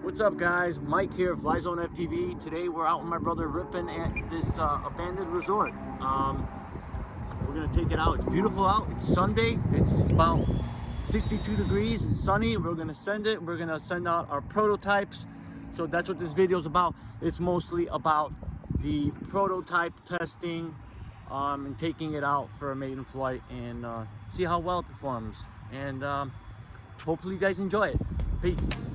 What's up, guys? Mike here, Flyzone FPV. Today we're out with my brother ripping at this abandoned resort. We're gonna take it out. It's beautiful out. It's Sunday. It's about 62 degrees and sunny. We're gonna send it. We're gonna send out our prototypes. So that's what this video is about. It's mostly about the prototype testing and taking it out for a maiden flight and see how well it performs. And hopefully you guys enjoy it. Peace.